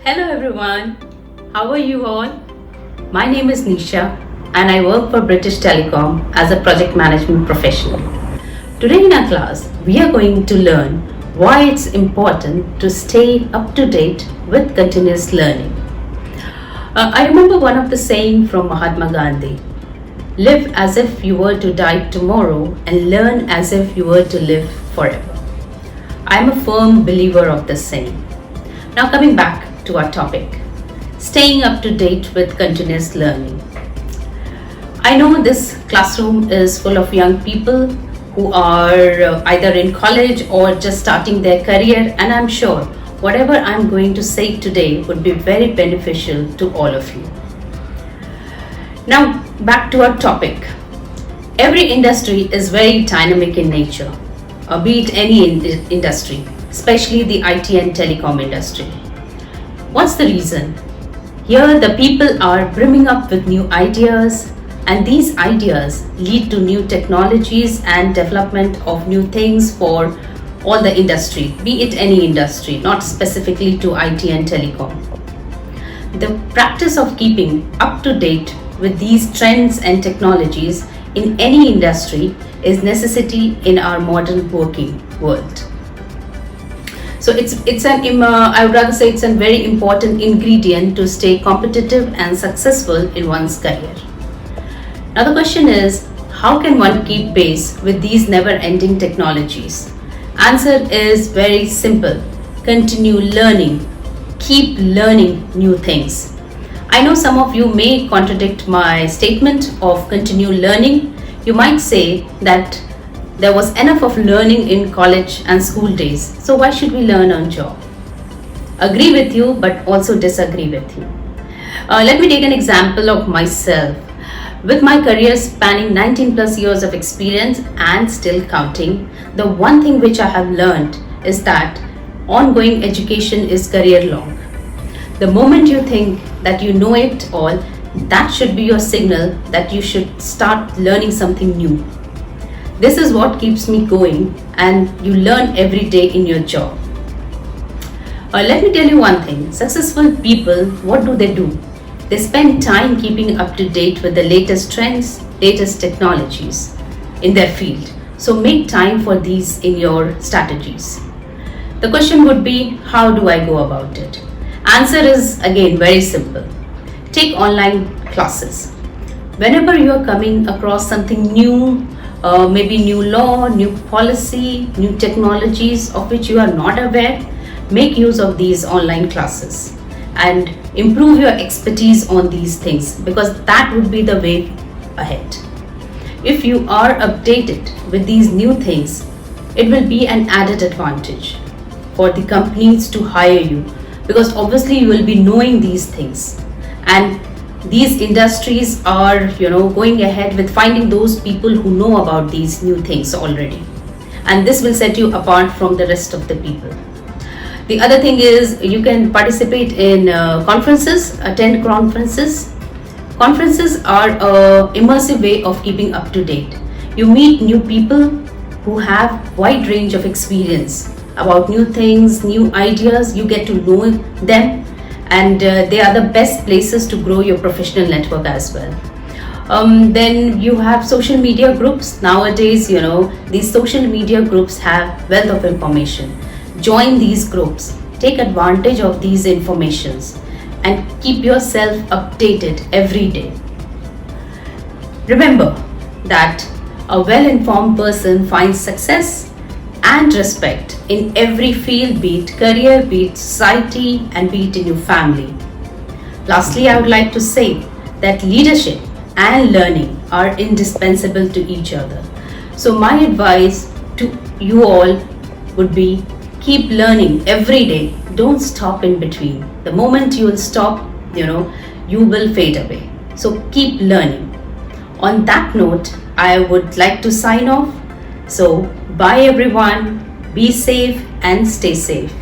Hello everyone, how are you all? My name is Nisha and I work for British Telecom as a project management professional. Today in our class, we are going to learn why it's important to stay up to date with continuous learning. I remember one of the saying from Mahatma Gandhi, live as if you were to die tomorrow and learn as if you were to live forever. I am a firm believer of this saying. Now coming back to our topic, staying up to date with continuous learning. I know this classroom is full of young people who are either in college or just starting their career, and I'm sure whatever I'm going to say today would be very beneficial to all of you. Now back to our topic. Every industry is very dynamic in nature, be it any industry, especially the IT and telecom industry. What's the reason? Here the people are brimming up with new ideas, and these ideas lead to new technologies and development of new things for all the industry, be it any industry, not specifically to IT and telecom. The practice of keeping up to date with these trends and technologies in any industry is necessity in our modern working world. So I would rather say it's a very important ingredient to stay competitive and successful in one's career. Now the question is, how can one keep pace with these never-ending technologies? Answer is very simple. Continue learning. Keep learning new things. I know some of you may contradict my statement of continue learning. You might say that there was enough of learning in college and school days, so why should we learn on job? Agree with you, but also disagree with you. Let me take an example of myself. With my career spanning 19 plus years of experience and still counting, the one thing which I have learned is that ongoing education is career long. The moment you think that you know it all, that should be your signal that you should start learning something new. This is what keeps me going, and you learn every day in your job. Let me tell you one thing. Successful people, what do? They spend time keeping up to date with the latest trends, latest technologies in their field. So make time for these in your strategies. The question would be, how do I go about it? Answer is again very simple. Take online classes. Whenever you are coming across something new, maybe new law, new policy, new technologies of which you are not aware, make use of these online classes and improve your expertise on these things, because that would be the way ahead. If you are updated with these new things, it will be an added advantage for the companies to hire you, because obviously you will be knowing these things, and these industries are going ahead with finding those people who know about these new things already, and this will set you apart from the rest of the people. The other thing is, you can participate in conferences, attend conferences. Conferences are an immersive way of keeping up to date. You meet new people who have wide range of experience about new things, new ideas. You get to know them, and they are the best places to grow your professional network as well. Then you have social media groups. Nowadays, these social media groups have wealth of information. Join these groups, take advantage of these informations, and keep yourself updated every day. Remember that a well-informed person finds success and respect in every field, be it career, be it society, and be it in your family. Lastly, I would like to say that leadership and learning are indispensable to each other. So my advice to you all would be, keep learning every day. Don't stop in between. The moment you will stop, you will fade away. So keep learning. On that note, I would like to sign off. So bye everyone. Be safe and stay safe.